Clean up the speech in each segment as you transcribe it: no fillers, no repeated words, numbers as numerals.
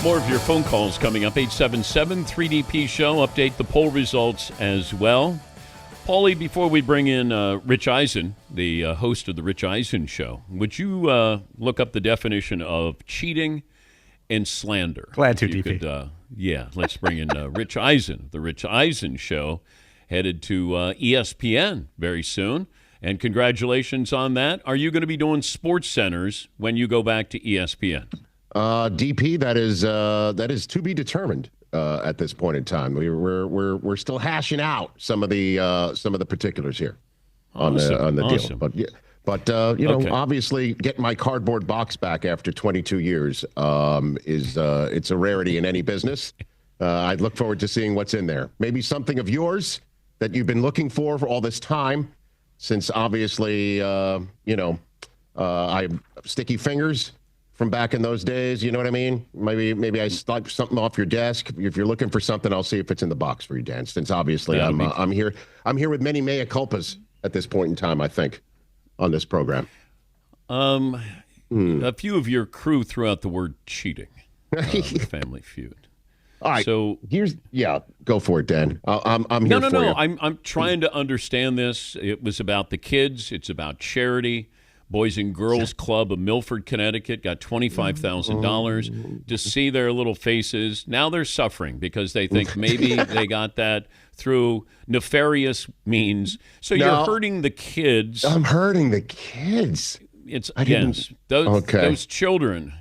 More of your phone calls coming up. 877-3DP Show. Update the poll results as well. Paulie, before we bring in Rich Eisen, the host of the Rich Eisen Show, would you look up the definition of cheating and slander? Glad to, DP. Let's bring in Rich Eisen, the Rich Eisen Show, headed to ESPN very soon. And congratulations on that. Are you going to be doing Sports Centers when you go back to ESPN? DP, that is to be determined at this point in time. We're still hashing out some of the particulars here on the deal. But obviously, getting my cardboard box back after 22 years is it's a rarity in any business. I'd look forward to seeing what's in there. Maybe something of yours that you've been looking for all this time, since obviously I have sticky fingers from back in those days, you know what I mean? Maybe I snipe something off your desk. If you're looking for something, I'll see if it's in the box for you, Dan. Since obviously I'm here with many mea culpas at this point in time, I think, on this program. A few of your crew threw out the word cheating. Family Feud. All right. So go for it, Dan. I'm here for you. I'm trying to understand this. It was about the kids. It's about charity. Boys and Girls Club of Milford, Connecticut got $25,000 to see their little faces. Now they're suffering because they think maybe they got that through nefarious means. So you're hurting the kids. I'm hurting the kids. Those children,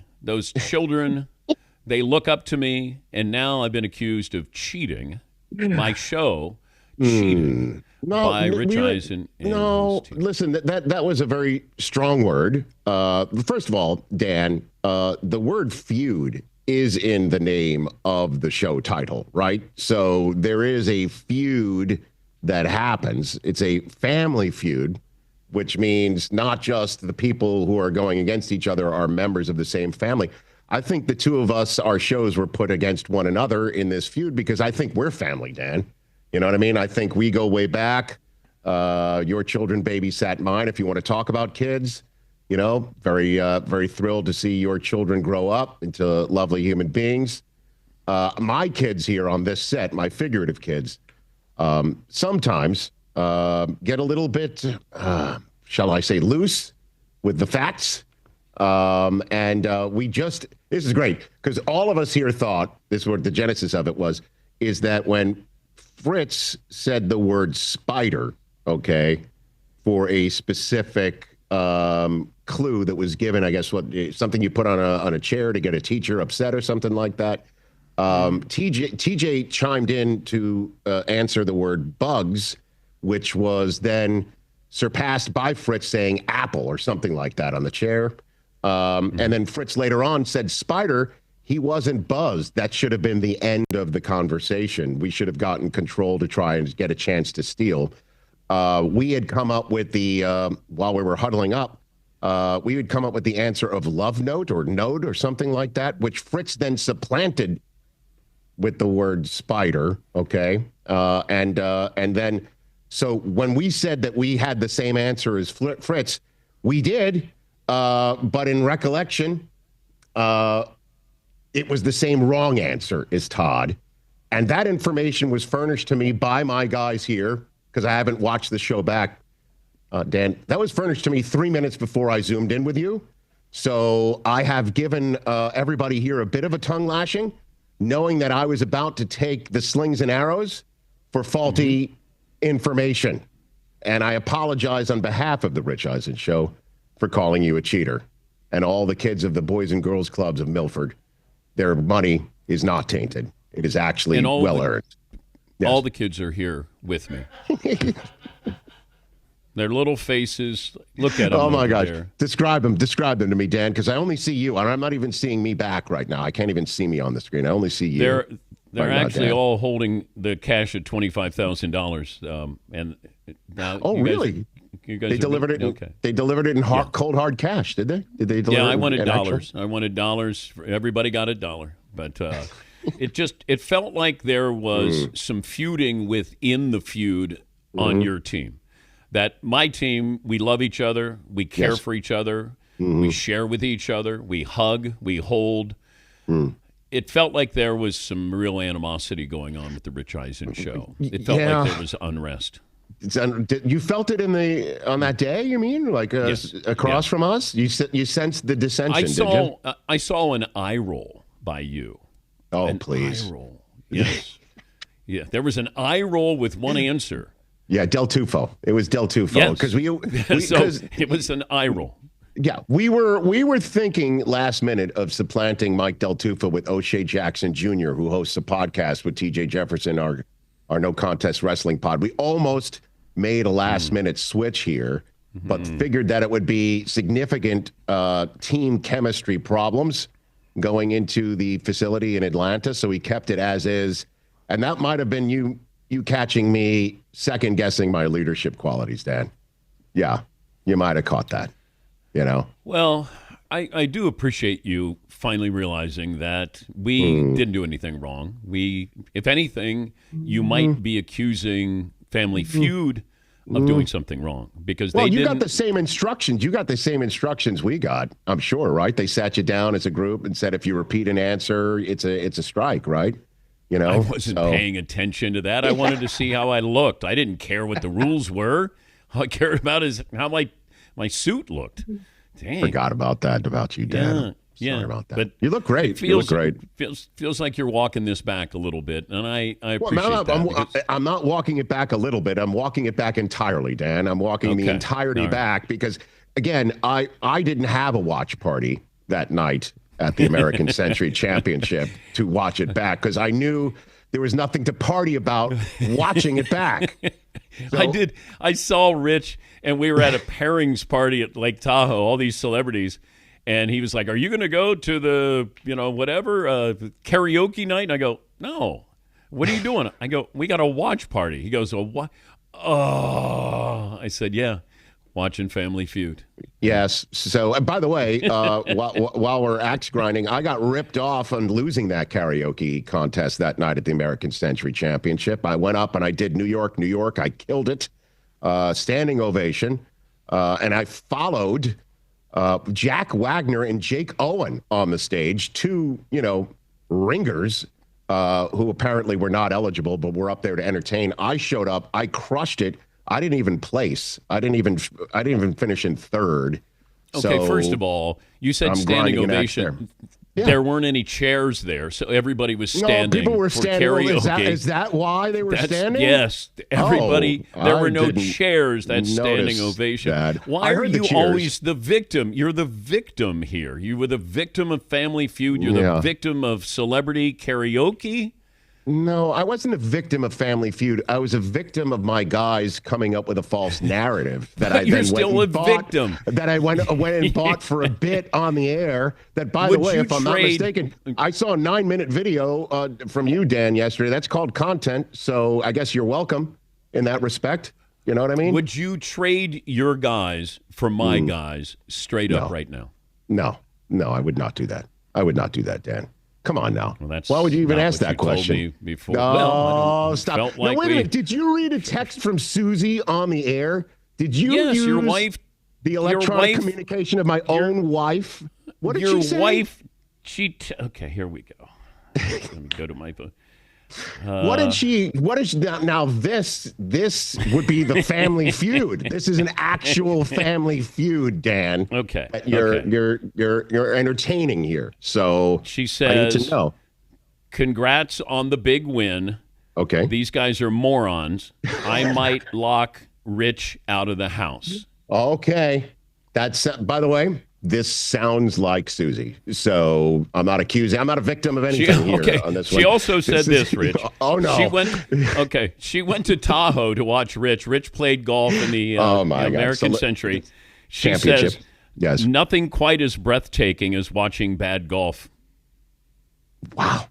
they look up to me, and now I've been accused of cheating my show. Cheating. By Rich Eisen. No, listen, that was a very strong word. First of all, Dan, the word feud is in the name of the show title, right? So there is a feud that happens. It's a family feud, which means not just the people who are going against each other are members of the same family. I think the two of us, our shows were put against one another in this feud because I think we're family, Dan. You know what I mean? I think we go way back. Your children babysat mine. If you want to talk about kids, very thrilled to see your children grow up into lovely human beings. My kids here on this set, my figurative kids, sometimes get a little bit, shall I say, loose with the facts. This is great because all of us here thought, this is what the genesis of it was, is that when Fritz said the word spider, for a specific clue that was given, I guess, something you put on a chair to get a teacher upset or something like that. TJ chimed in to answer the word bugs, which was then surpassed by Fritz saying apple or something like that on the chair. And then Fritz later on said spider. He wasn't buzzed. That should have been the end of the conversation. We should have gotten control to try and get a chance to steal. We had come up with while we were huddling up, we would come up with the answer of love note or node or something like that, which Fritz then supplanted with the word spider. And then, so when we said that we had the same answer as Fritz, we did, but in recollection, it was the same wrong answer as Todd. And that information was furnished to me by my guys here, because I haven't watched the show back, Dan. That was furnished to me 3 minutes before I zoomed in with you. So I have given everybody here a bit of a tongue lashing, knowing that I was about to take the slings and arrows for faulty information. And I apologize on behalf of the Rich Eisen Show for calling you a cheater. And all the kids of the Boys and Girls Clubs of Milford, their money is not tainted. It is actually well-earned. Yes. All the kids are here with me. Their little faces, look at them. Oh, my gosh. There. Describe them to me, Dan, because I only see you. And I'm not even seeing me back right now. I can't even see me on the screen. I only see you. They're actually all holding the cash at $25,000. And now, really? They delivered it. Okay. They delivered it in cold hard cash, did they? Did they deliver? Yeah, I wanted dollars. I wanted dollars. Everybody got $1, but it felt like there was some feuding within the feud on your team. That my team, we love each other, we care for each other, we share with each other, we hug, we hold. it felt like there was some real animosity going on with the Rich Eisen show. It felt like there was unrest. You felt it on that day, you mean? Like Yes. across from us? You sensed the dissension, did you? I saw an eye roll by you. Oh, please. Eye roll. Yes. Yeah, there was an eye roll with one answer. Yeah, Del Tufo. It was Del Tufo. Yes. So it was an eye roll. Yeah, we were thinking last minute of supplanting Mike Del Tufo with O'Shea Jackson Jr., who hosts a podcast with TJ Jefferson, our No Contest Wrestling pod. We almost made a last-minute switch here, but figured that it would be significant team chemistry problems going into the facility in Atlanta, so we kept it as is. And that might have been you catching me second-guessing my leadership qualities, Dan. Yeah, you might have caught that, you know? Well, I do appreciate you finally realizing that we didn't do anything wrong. If anything, you might be accusing Family Feud of doing something wrong because you got the same instructions. You got the same instructions we got, I'm sure, right? They sat you down as a group and said if you repeat an answer, it's a strike, right? You know, I wasn't paying attention to that. I wanted to see how I looked. I didn't care what the rules were. All I cared about is how my suit looked. Dang. Forgot about you, Dan. Yeah. Sorry about that. But you look great. You look great. Feels like you're walking this back a little bit, and I appreciate that. I'm not walking it back a little bit. I'm walking it back entirely, Dan. I'm walking the entirety back because, again, I didn't have a watch party that night at the American Century Championship to watch it back because I knew there was nothing to party about watching it back. So, I saw Rich, and we were at a pairings party at Lake Tahoe, all these celebrities. And he was like, are you going to go to the, karaoke night? And I go, no. What are you doing? I go, we got a watch party. He goes, what? Oh, I said, yeah, watching Family Feud. Yes. So, and by the way, while we're axe grinding, I got ripped off on losing that karaoke contest that night at the American Century Championship. I went up and I did New York. I killed it. Standing ovation. And I followed Jack Wagner and Jake Owen on the stage, two, ringers who apparently were not eligible, but were up there to entertain. I showed up. I crushed it. I didn't even place. I didn't even finish in third. Okay, first of all, you said standing ovation. Yeah. There weren't any chairs there, so everybody was standing. No, people were standing. Karaoke. Is that why they were standing? Yes, everybody. There were no chairs. That's standing ovation. That. Why are you always the victim? You're the victim here. You were the victim of Family Feud. You're the victim of celebrity karaoke. No, I wasn't a victim of Family Feud. I was a victim of my guys coming up with a false narrative that I then victim. That I went and bought for a bit on the air. That, by the way, if I'm not mistaken, I saw a 9-minute video from you, Dan, yesterday. That's called content. So I guess you're welcome in that respect. You know what I mean? Would you trade your guys for my guys straight up right now? No, I would not do that. I would not do that, Dan. Come on now. Well, why would you even ask that question? Told me before. Oh, stop. Now, wait a minute. Did you read a text from Susie on the air? Did you use your wife, the electronic communication of my own wife? What did she say? Your wife, okay, here we go. Let me go to my phone. What is now this would be the Family Feud. This is an actual Family Feud, Dan. Okay. You're entertaining here. So she says, I need to know. Congrats on the big win. Okay. These guys are morons. I might lock Rich out of the house. Okay. That's, by the way, this sounds like Susie. So I'm not accusing. I'm not a victim of anything here on this one. She also said this, Rich. Oh, no. She went to Tahoe to watch Rich. Rich played golf in the American Century. She says, yes, nothing quite as breathtaking as watching bad golf. Wow.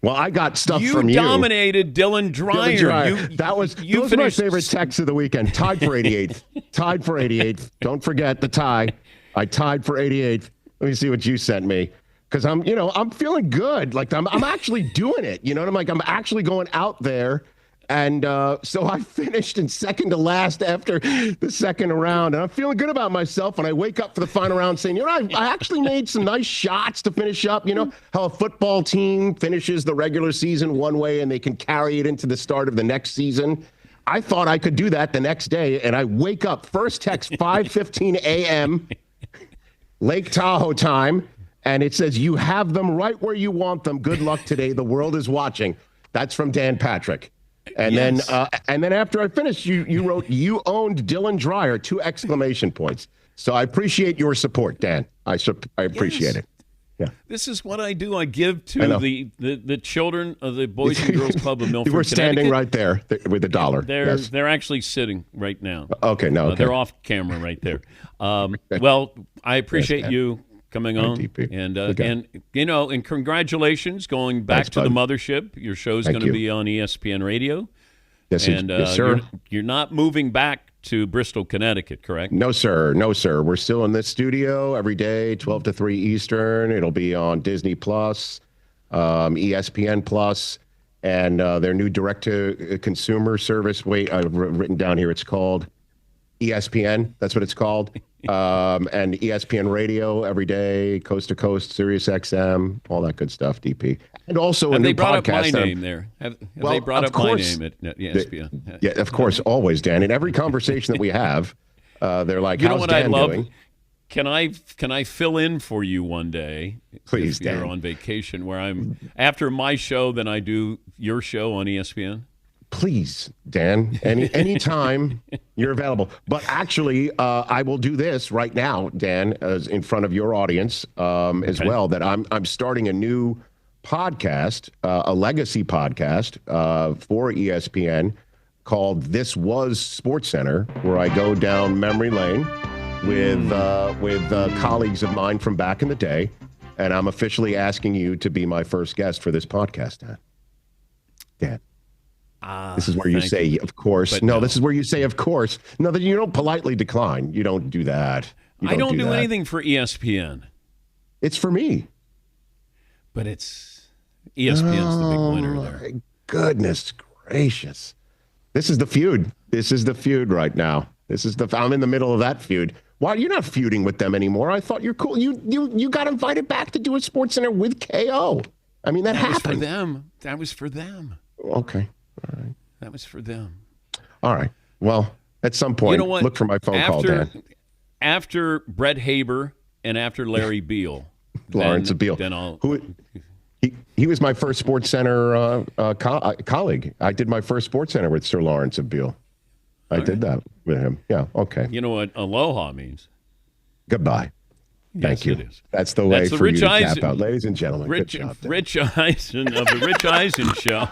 Well, I got stuff from you. You dominated Dylan Dreyer. Those were my favorite texts of the weekend. Tied for 88th. Don't forget the tie. I tied for 88th. Let me see what you sent me. Because I'm feeling good. Like I'm actually doing it. You know what I'm like? I'm actually going out there And so I finished in second to last after the second round. And I'm feeling good about myself. And I wake up for the final round saying, I actually made some nice shots to finish up. You know how a football team finishes the regular season one way and they can carry it into the start of the next season. I thought I could do that the next day. And I wake up, first text 5:15 a.m. Lake Tahoe time. And it says, you have them right where you want them. Good luck today. The world is watching. That's from Dan Patrick. And then after I finished, you wrote, you owned Dylan Dreyer, 2 exclamation points. So I appreciate your support, Dan. I appreciate it. Yeah. This is what I do. I give to the children of the Boys and Girls Club of Milford, We're standing Connecticut. right there with $1. They're actually sitting right now. Okay, no. Okay. They're off camera right there. Well, I appreciate you coming on, and congratulations going back to the mothership. Your show's going to be on ESPN Radio. Yes, yes, sir. You're not moving back to Bristol, Connecticut, correct? No, sir. No, sir. We're still in this studio every day, 12 to 3 Eastern. It'll be on Disney Plus, ESPN Plus, and their new direct-to-consumer service. Wait, I've written down here. It's called ESPN. That's what it's called. And ESPN Radio every day, coast to coast, Sirius XM, all that good stuff, DP. And also a new podcast. They brought up my name there. Have they brought up my name at ESPN? Yeah, of course, always, Dan. In every conversation that we have, they're like, you know how's what Dan I love? doing? Can I fill in for you one day? Please, if you're Dan. on vacation, where I'm after my show, then I do your show on ESPN. Please, Dan, anytime you're available. But actually, I will do this right now, Dan, as in front of your audience as well, that I'm starting a new podcast, a legacy podcast for ESPN called This Was SportsCenter, where I go down memory lane with colleagues of mine from back in the day. And I'm officially asking you to be my first guest for this podcast, Dan. Dan. This is where you say, of course. No, this is where you say, of course. No, that you don't politely decline. You don't do that. I don't do anything for ESPN. It's for me. But it's ESPN's the big winner there. My goodness gracious. This is the feud. This is the feud right now. I'm in the middle of that feud. Why you're not feuding with them anymore? I thought you're cool. You got invited back to do a SportsCenter with KO. I mean, that happened. Was for them. That was for them. Okay. All right. That was for them. All right. Well, at some point, look for my phone call, Dan. After Brett Haber and after Larry Beal. Lawrence Beal. He was my first SportsCenter colleague. I did my first SportsCenter with Sir Lawrence of Beal. I did that with him. Yeah, okay. You know what aloha means? Goodbye. Thank you. It is. That's the way for you to tap out. Ladies and gentlemen, Rich Eisen of the Rich Eisen Show.